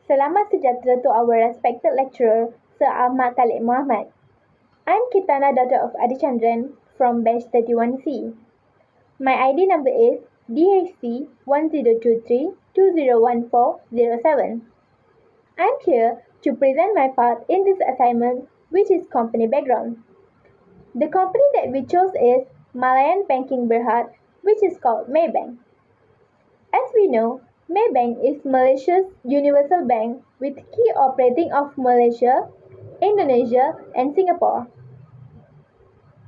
Selamat sejahtera to our respected lecturer, Sir Ahmad Khalid Muhammad. I'm Kitana, daughter of Adichandran from Bench 31C. My ID number is DHC 1023201407. I'm here to present my part in this assignment, which is company background. The company that we chose is Malayan Banking Berhad, which is called Maybank. As we know, Maybank is Malaysia's universal bank with key operating of Malaysia, Indonesia, and Singapore.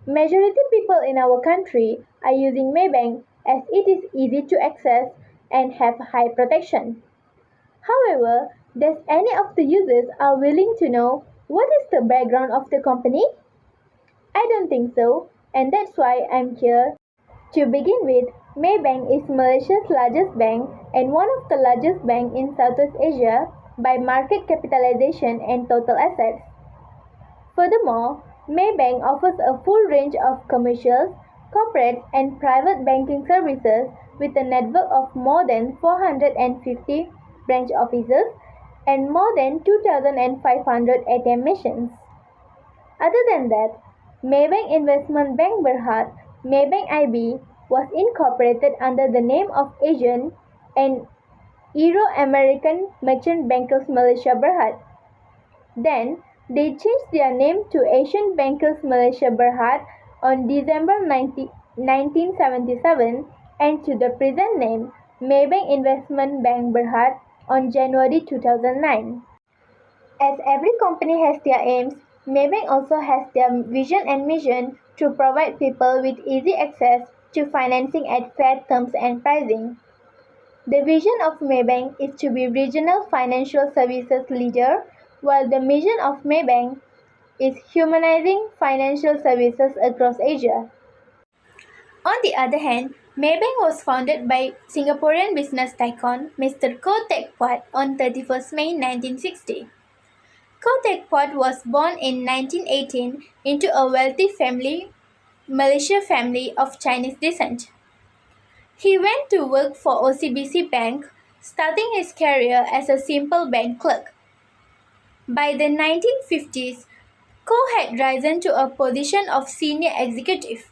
Majority people in our country are using Maybank as it is easy to access and have high protection. However, does any of the users are willing to know what is the background of the company? I don't think so, and that's why I'm here. To begin with, Maybank is Malaysia's largest bank and one of the largest banks in Southeast Asia by market capitalization and total assets. Furthermore, Maybank offers a full range of commercial, corporate, and private banking services with a network of more than 450 branch offices and more than 2,500 ATM machines. Other than that, Maybank Investment Bank Berhad, Maybank IB, was incorporated under the name of Asian and Euro-American Merchant Bankers Malaysia Berhad. Then, they changed their name to Asian Bankers Malaysia Berhad on December 1977 and to the present name Maybank Investment Bank Berhad on January 2009. As every company has their aims, Maybank also has their vision and mission to provide people with easy access to financing at fair terms and pricing. The vision of Maybank is to be regional financial services leader, while the mission of Maybank is humanizing financial services across Asia. On the other hand, Maybank was founded by Singaporean business tycoon Mr. Koh Teck Puat on 31st May 1960. Koh Teck Puat was born in 1918 into a wealthy Malaysian family of Chinese descent. He went to work for OCBC Bank, starting his career as a simple bank clerk. By the 1950s, Koh had risen to a position of senior executive.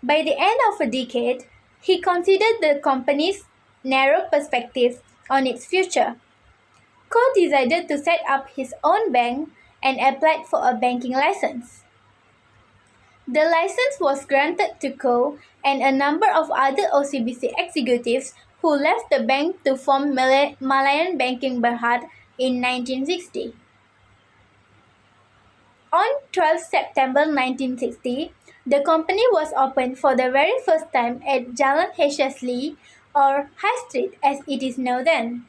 By the end of a decade, he considered the company's narrow perspective on its future. Koh decided to set up his own bank and applied for a banking license. The license was granted to Koh and a number of other OCBC executives who left the bank to form Malayan Banking Berhad in 1960. On 12 September 1960, the company was opened for the very first time at Jalan Hesli, or High Street as it is known then.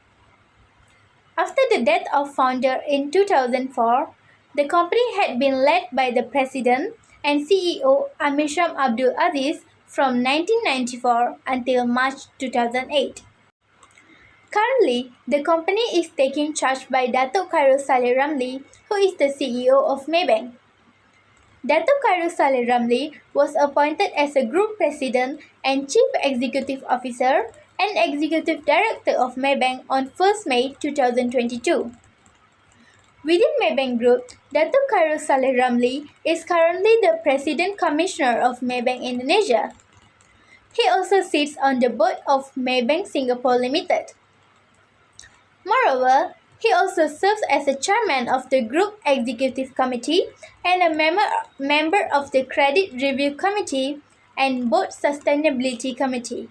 After the death of founder in 2004, the company had been led by the president and CEO Amisham Abdul Aziz from 1994 until March 2008. Currently, the company is taken charge by Datuk Khairul Saleh Ramli, who is the CEO of Maybank. Datuk Khairul Saleh Ramli was appointed as a Group President and Chief Executive Officer and Executive Director of Maybank on 1st May 2022. Within Maybank Group, Datuk Khairul Saleh Ramli is currently the President Commissioner of Maybank Indonesia. He also sits on the board of Maybank Singapore Limited. Moreover, he also serves as a chairman of the Group Executive Committee and a member of the Credit Review Committee and Board Sustainability Committee.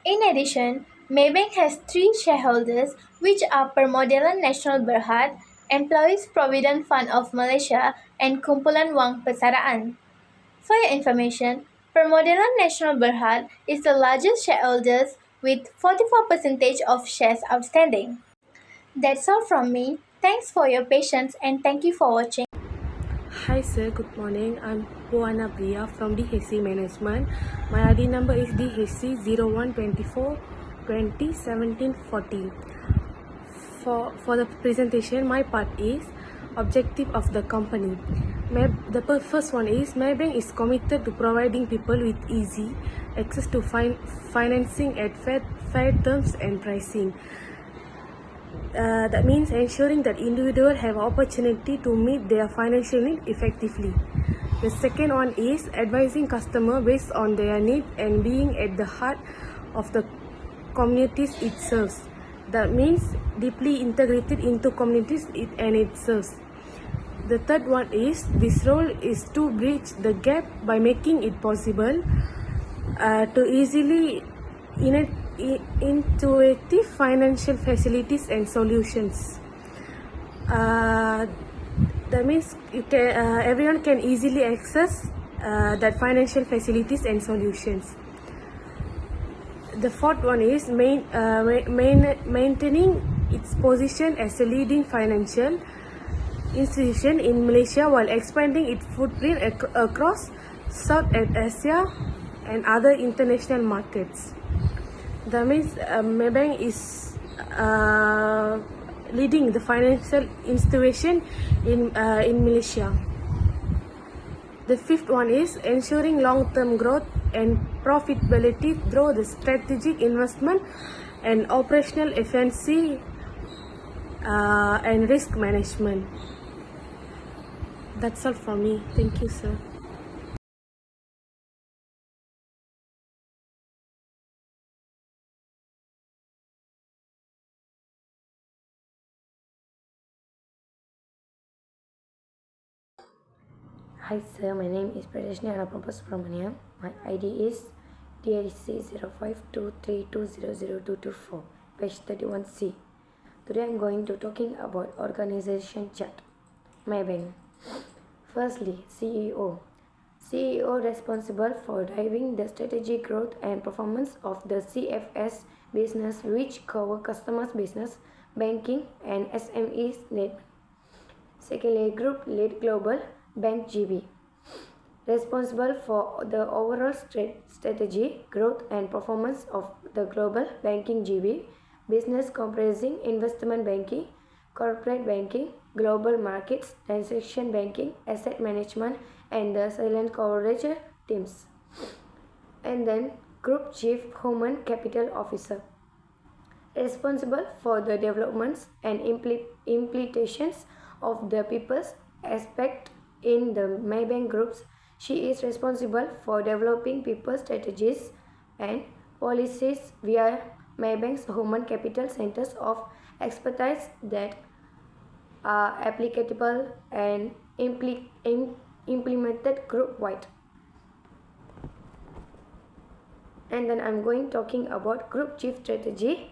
In addition, Maybank has 3 shareholders, which are Permodalan Nasional Berhad, Employees Provident Fund of Malaysia, and Kumpulan Wang Persaraan. For your information, Permodalan Nasional Berhad is the largest shareholder with 44% of shares outstanding. That's all from me. Thanks for your patience and thank you for watching. Hi sir, good morning. I'm Puana Priya from DHC Management. My ID number is DHC 0124 20 17 40. For the presentation, my part is objective of the company. The first one is Maybank is committed to providing people with easy access to financing at fair terms and pricing. that means ensuring that individuals have opportunity to meet their financial need effectively. The second one is advising customer based on their need and being at the heart of the communities it serves. That means deeply integrated into communities it serves. The third one is this role is to bridge the gap by making it possible to easily intuitive financial facilities and solutions. That means everyone can easily access that financial facilities and solutions. The fourth one is maintaining its position as a leading financial institution in Malaysia while expanding its footprint across South Asia and other international markets. That means Maybank is leading the financial institution in Malaysia. The fifth one is ensuring long-term growth and profitability through the strategic investment and operational efficiency and risk management. That's all from me. Thank you, sir. Hi sir, my name is Pradeshni Anapampas from Malayan. My ID is DIC0523200224, page 31C. Today I am going to talking about organization chart. Maybank. Firstly, CEO. CEO responsible for driving the strategic growth and performance of the CFS business, which cover customers business, banking and SMEs need. Secondly, Group Lead Global Bank GB, responsible for the overall strategy, growth and performance of the Global Banking GB business comprising investment banking, corporate banking, global markets, transaction banking, asset management and the silent coverage teams. And then Group Chief Human Capital Officer, responsible for the developments and implementations of the people's aspect in the Maybank groups. She is responsible for developing people strategies and policies via Maybank's human capital centers of expertise that are applicable and implemented group-wide. And then I'm going talking about Group Chief Strategy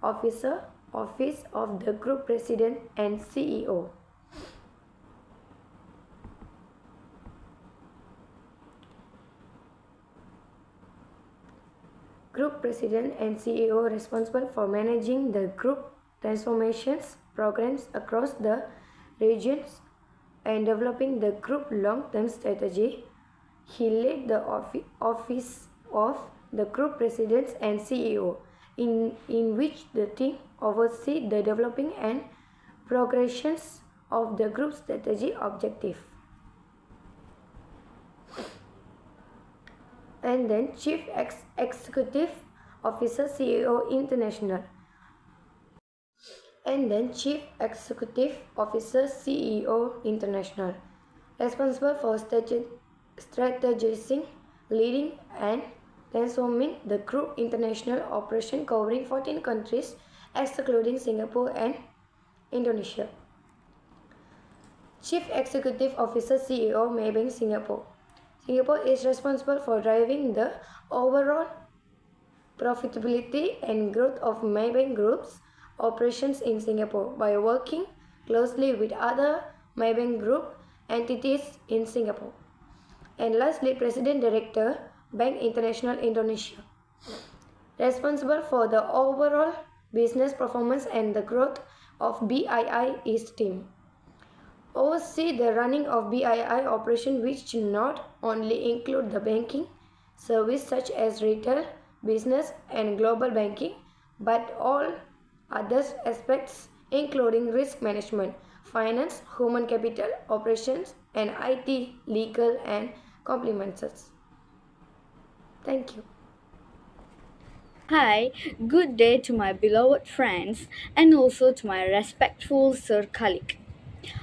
Officer, Office of the Group President and CEO. Group President and CEO responsible for managing the group transformations programs across the regions and developing the group long-term strategy. He led the office of the Group Presidents and CEO, in which the team oversee the developing and progressions of the group strategy objective. And then Chief Executive Officer CEO International. And then Chief Executive Officer CEO International, responsible for strategizing, leading and transforming the group international operation covering 14 countries excluding Singapore and Indonesia. Chief Executive Officer CEO Maybank Singapore. Singapore is responsible for driving the overall profitability and growth of Maybank Group's operations in Singapore by working closely with other Maybank Group entities in Singapore. And lastly, President Director, Bank International Indonesia, responsible for the overall business performance and the growth of BII East team. Oversee the running of BII operation, which not only include the banking service such as retail, business and global banking, but all other aspects including risk management, finance, human capital, operations and IT, legal and compliance. Thank you. Hi, good day to my beloved friends and also to my respectful Sir colleague.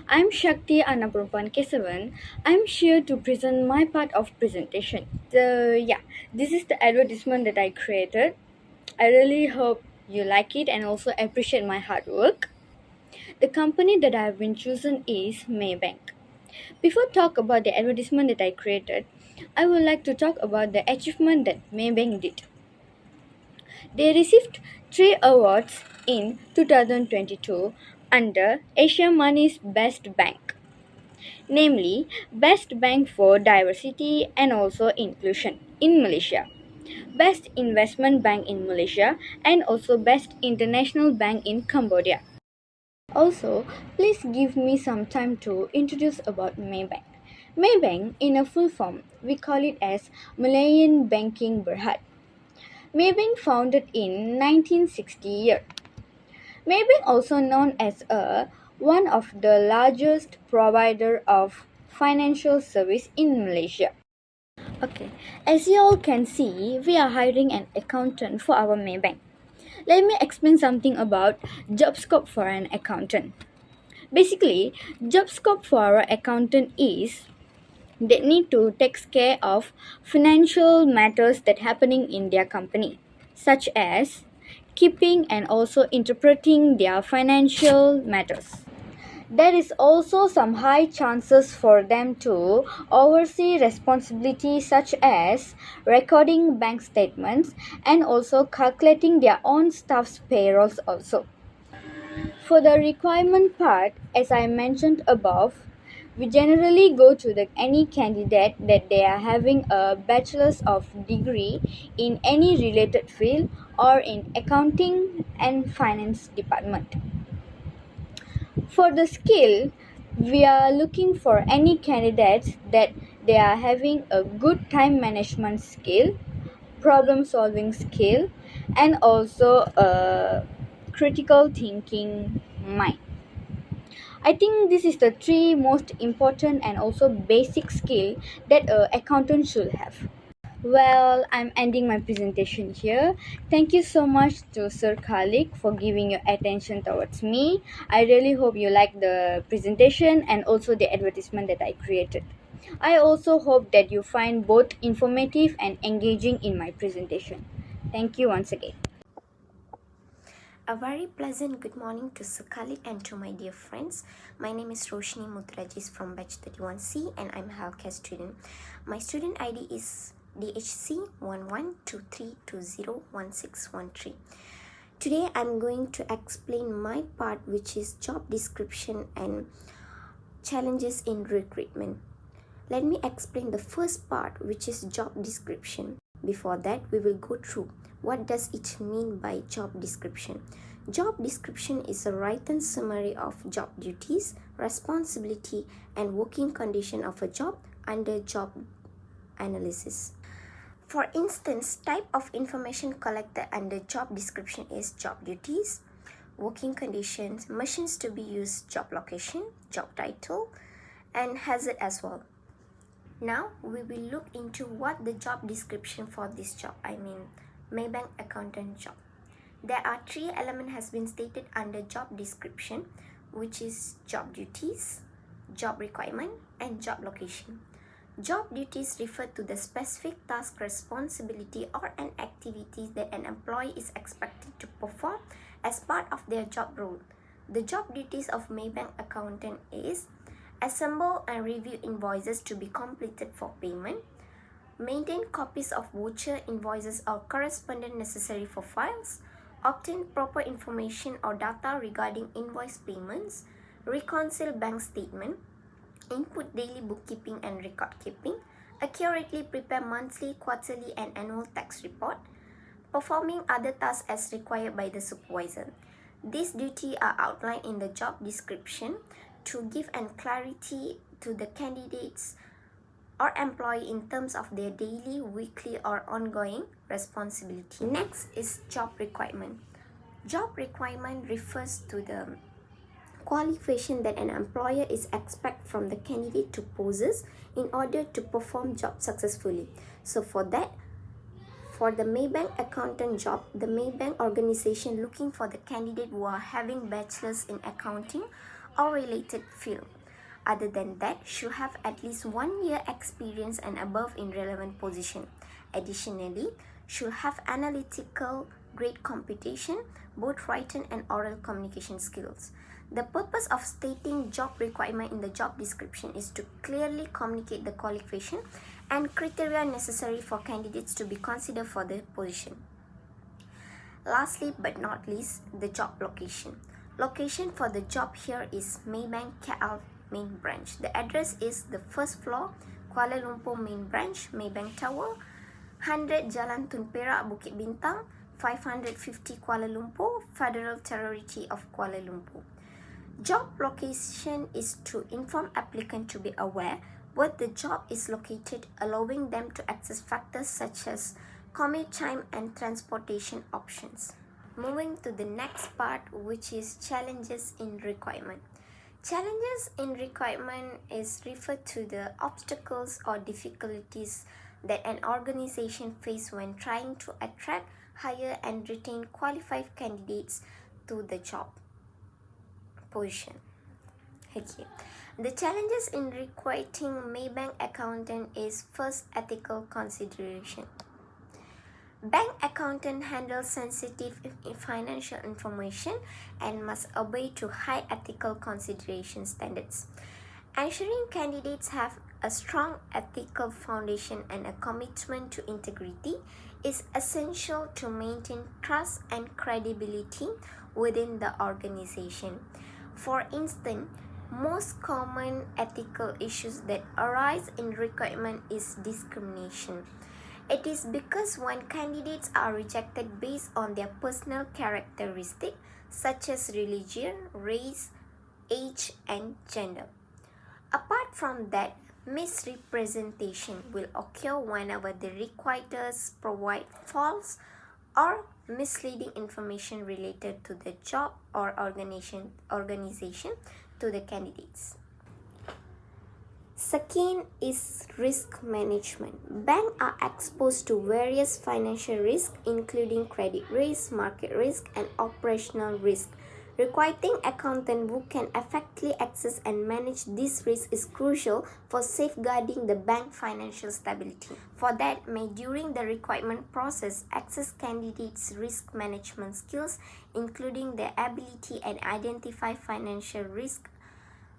I'm Shakti Annapurupan Kesavan. I'm here to present my part of presentation. This is the advertisement that I created. I really hope you like it and also appreciate my hard work. The company that I have been chosen is Maybank. Before talk about the advertisement that I created, I would like to talk about the achievement that Maybank did. They received three awards in 2022 under Asia Money's Best Bank, namely Best Bank for Diversity and also Inclusion in Malaysia, Best Investment Bank in Malaysia, and also Best International Bank in Cambodia. Also, please give me some time to introduce about Maybank. Maybank, in a full form, we call it as Malayan Banking Berhad. Maybank founded in 1960 year. Maybank also known as one of the largest provider of financial service in Malaysia. Okay, as you all can see, we are hiring an accountant for our Maybank. Let me explain something about job scope for an accountant. Basically, job scope for our accountant is they need to take care of financial matters that happening in their company, such as keeping and also interpreting their financial matters. There is also some high chances for them to oversee responsibilities such as recording bank statements and also calculating their own staff's payrolls also. For the requirement part, as I mentioned above, we generally go to any candidate that they are having a bachelor's of degree in any related field or in accounting and finance department. For the skill, we are looking for any candidates that they are having a good time management skill, problem solving skill, and also a critical thinking mind. I think this is the three most important and also basic skill that a accountant should have. Well, I'm ending my presentation here. Thank you so much to Sir Khalik for giving your attention towards me. I really hope you like the presentation and also the advertisement that I created. I also hope that you find both informative and engaging in my presentation. Thank you once again. A very pleasant good morning to Sukali and to my dear friends. My name is Roshni Mutrajis from batch 31C and I'm a healthcare student. My student ID is DHC 1123201613. Today I'm going to explain my part, which is job description and challenges in recruitment. Let me explain the first part, which is job description. Before that, we will go through what does it mean by job description. Job description is a written summary of job duties, responsibility, and working condition of a job under job analysis. For instance, type of information collected under job description is job duties, working conditions, machines to be used, job location, job title, and hazard as well. Now we will look into what the job description for this job, Maybank accountant job. There are three elements has been stated under job description, which is job duties, job requirement, and job location. Job duties refer to the specific task, responsibility, or an activity that an employee is expected to perform as part of their job role. The job duties of Maybank accountant is assemble and review invoices to be completed for payment, maintain copies of voucher, invoices, or correspondence necessary for files, obtain proper information or data regarding invoice payments, reconcile bank statement, input daily bookkeeping and record keeping, accurately prepare monthly, quarterly, and annual tax report, performing other tasks as required by the supervisor. These duties are outlined in the job description to give and clarity to the candidates or employee in terms of their daily, weekly, or ongoing responsibility. Next is job requirement. Job requirement refers to the qualification that an employer is expect from the candidate to possess in order to perform job successfully. So for For the Maybank accountant job, the Maybank organization looking for the candidate who are having bachelor's in accounting or related field. Other than that, should have at least 1 year experience and above in relevant position. Additionally, should have analytical grade computation, both written and oral communication skills. The purpose of stating job requirement in the job description is to clearly communicate the qualification and criteria necessary for candidates to be considered for the position. Lastly but not least, the job location. Location for the job here is Maybank KL main branch. The address is the first floor, Kuala Lumpur main branch, Maybank Tower, 100 Jalan Tun Perak, Bukit Bintang, 550 Kuala Lumpur, Federal Territory of Kuala Lumpur. Job location is to inform applicant to be aware where the job is located, allowing them to access factors such as commute time and transportation options. Moving to the next part, which is challenges in requirement. Challenges in requirement is referred to the obstacles or difficulties that an organization face when trying to attract, hire and retain qualified candidates to the job position. Okay. The challenges in recruiting Maybank accountant is first ethical consideration. Bank accountant handles sensitive financial information and must obey to high ethical consideration standards. Ensuring candidates have a strong ethical foundation and a commitment to integrity is essential to maintain trust and credibility within the organization. For instance, most common ethical issues that arise in recruitment is discrimination. It is because when candidates are rejected based on their personal characteristics such as religion, race, age, and gender. Apart from that, misrepresentation will occur whenever the recruiters provide false or misleading information related to the job or organization to the candidates. Second is risk management. Banks are exposed to various financial risks, including credit risk, market risk, and operational risk. Requiring accountant who can effectively access and manage these risks is crucial for safeguarding the bank financial stability. For that, may during the requirement process access candidates' risk management skills, including their ability and identify financial risk,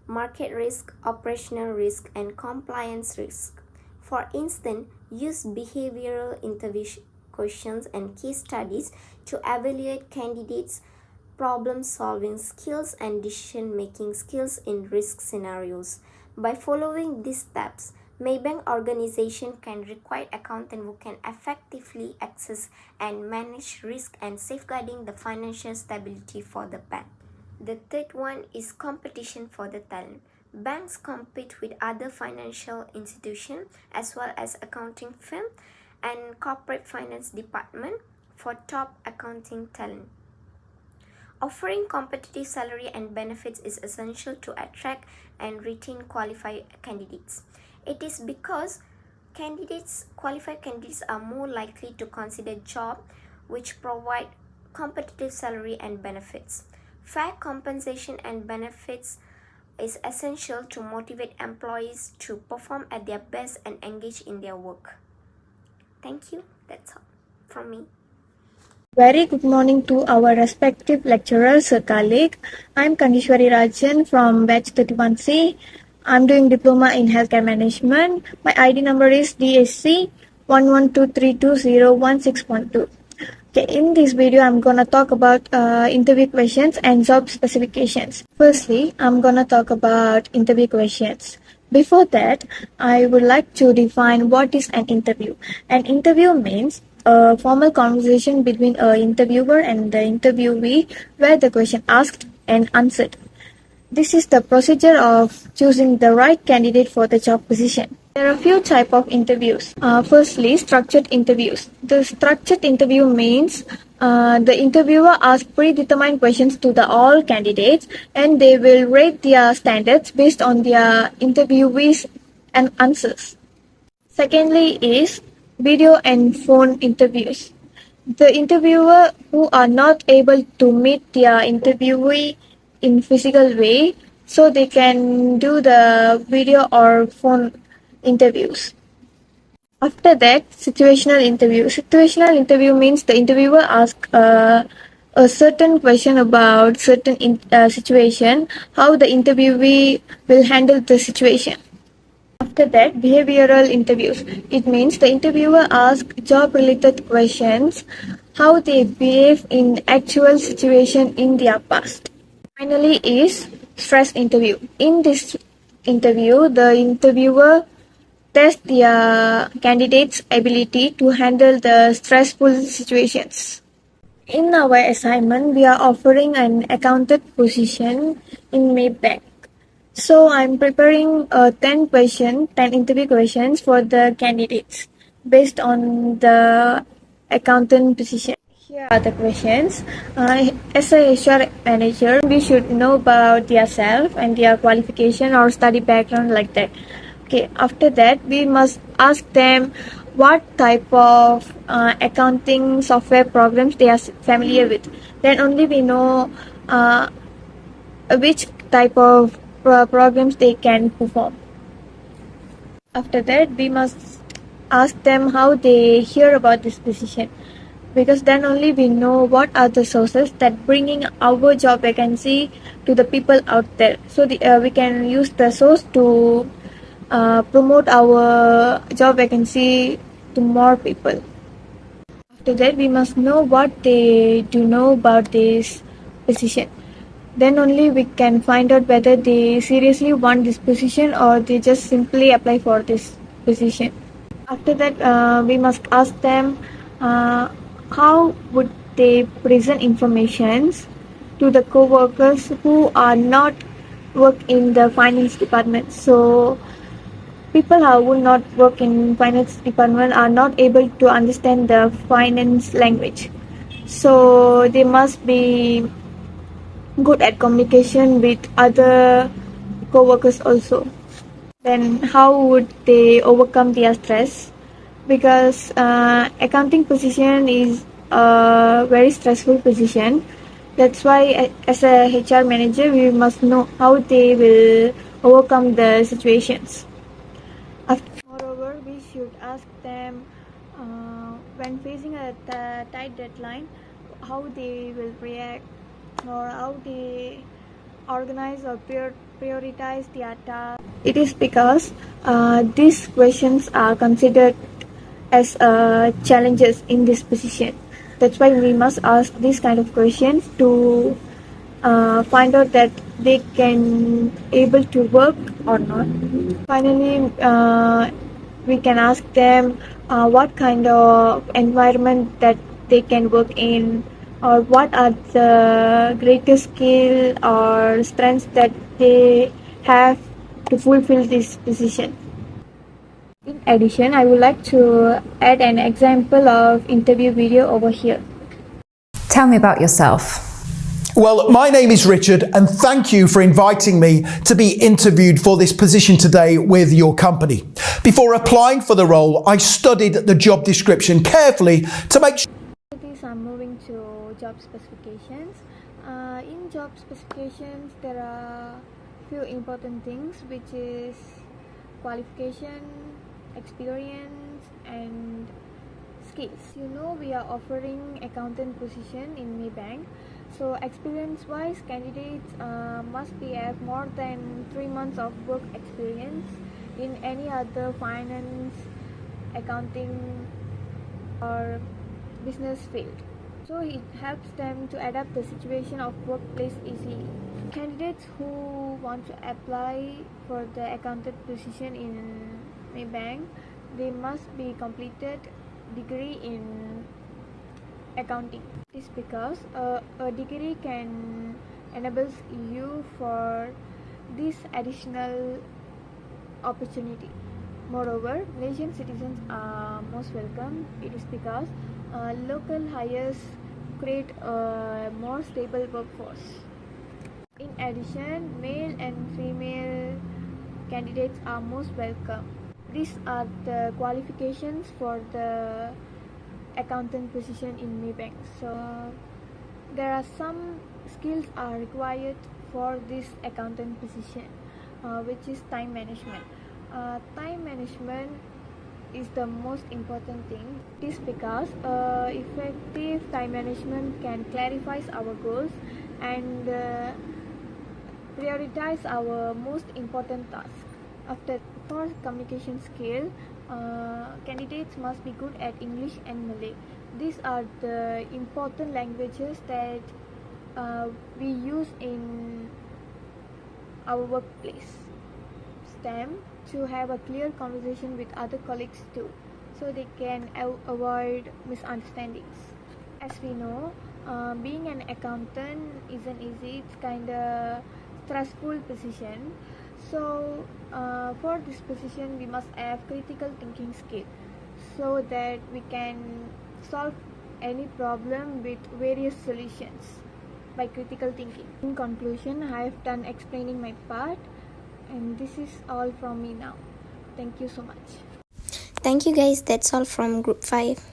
market risk, operational risk, and compliance risk. For instance, use behavioral interview questions and case studies to evaluate candidates' problem-solving skills and decision-making skills in risk scenarios. By following these steps, Maybank organization can require accountant who can effectively access and manage risk and safeguarding the financial stability for the bank. The third one is competition for the talent. Banks compete with other financial institutions as well as accounting firm and corporate finance department for top accounting talent. Offering competitive salary and benefits is essential to attract and retain qualified candidates. It is because qualified candidates are more likely to consider jobs which provide competitive salary and benefits. Fair compensation and benefits is essential to motivate employees to perform at their best and engage in their work. Thank you. That's all from me. Very good morning to our respective lecturers, colleague. I'm Kandishwari Rajan from batch 31C. I'm doing diploma in healthcare management. My ID number is DSC 1123201612. Okay, in this video, I'm gonna talk about interview questions and job specifications. Firstly, I'm gonna talk about interview questions. Before that, I would like to define what is an interview. An interview means a formal conversation between an interviewer and the interviewee where the question asked and answered. This is the procedure of choosing the right candidate for the job position. There are a few types of interviews. Firstly, structured interviews. The structured interview means the interviewer asks predetermined questions to all candidates and they will rate their standards based on their interviewees and answers. Secondly is video and phone interviews. The interviewer who are not able to meet their interviewee in physical way, so they can do the video or phone interviews. After that, situational interview. Situational interview means the interviewer asks a certain question about certain situation, how the interviewee will handle the situation. After that, behavioral interviews. It means the interviewer asks job-related questions, how they behave in actual situation in their past. Finally is stress interview. In this interview, the interviewer tests their candidate's ability to handle the stressful situations. In our assignment, we are offering an accountant position in Maybank. So I'm preparing 10 interview questions for the candidates based on the accountant position. Here are the questions. As a HR manager, we should know about yourself and their qualification or study background like that. Okay, after that, we must ask them what type of accounting software programs they are familiar with. Then only we know which type of programs they can perform. After that, we must ask them how they hear about this position, because then only we know what are the sources that bringing our job vacancy to the people out there. So we can use the source to promote our job vacancy to more people. After that, we must know what they do know about this position. Then only we can find out whether they seriously want this position or they just simply apply for this position. After that, we must ask them how would they present informations to the co-workers who are not work in the finance department. So people who will not work in finance department are not able to understand the finance language. So they must be good at communication with other co-workers also. Then how would they overcome their stress? Because accounting position is a very stressful position. That's why as a HR manager, we must know how they will overcome the situations. Moreover, we should ask them when facing a tight deadline, how they will react or how they organize or prioritize their tasks. It is because these questions are considered as challenges in this position. That's why we must ask these kind of questions to find out that they can able to work or not. Finally, we can ask them what kind of environment that they can work in, or what are the greatest skill or strengths that they have to fulfill this position. In addition, I would like to add an example of interview video over here. Tell me about yourself. Well, my name is Richard, and thank you for inviting me to be interviewed for this position today with your company. Before applying for the role, I studied the job description carefully to make sure. I'm moving to job specifications. In job specifications, there are few important things, which is qualification, experience, and skills. We are offering accountant position in Maybank. So experience-wise, candidates must have more than 3 months of work experience in any other finance, accounting, or business field. So it helps them to adapt the situation of workplace easily. Candidates who want to apply for the accountant position in Maybank, they must be completed degree in accounting. This is because a degree can enables you for this additional opportunity. Moreover, Malaysian citizens are most welcome. It is because local hires create a more stable workforce. In addition, male and female candidates are most welcome. These are the qualifications for the accountant position in Maybank. So there are some skills are required for this accountant position, which is time management. Time management is the most important thing. This because effective time management can clarify our goals and prioritize our most important tasks. For communication skill, candidates must be good at English and Malay. These are the important languages that we use in our workplace. STEM to have a clear conversation with other colleagues too, so they can avoid misunderstandings. As we know, being an accountant isn't easy. It's kind of stressful position. So for this position, we must have critical thinking skill, so that we can solve any problem with various solutions by critical thinking. In conclusion, I have done explaining my part, and this is all from me now. Thank you so much. Thank you guys. That's all from group 5.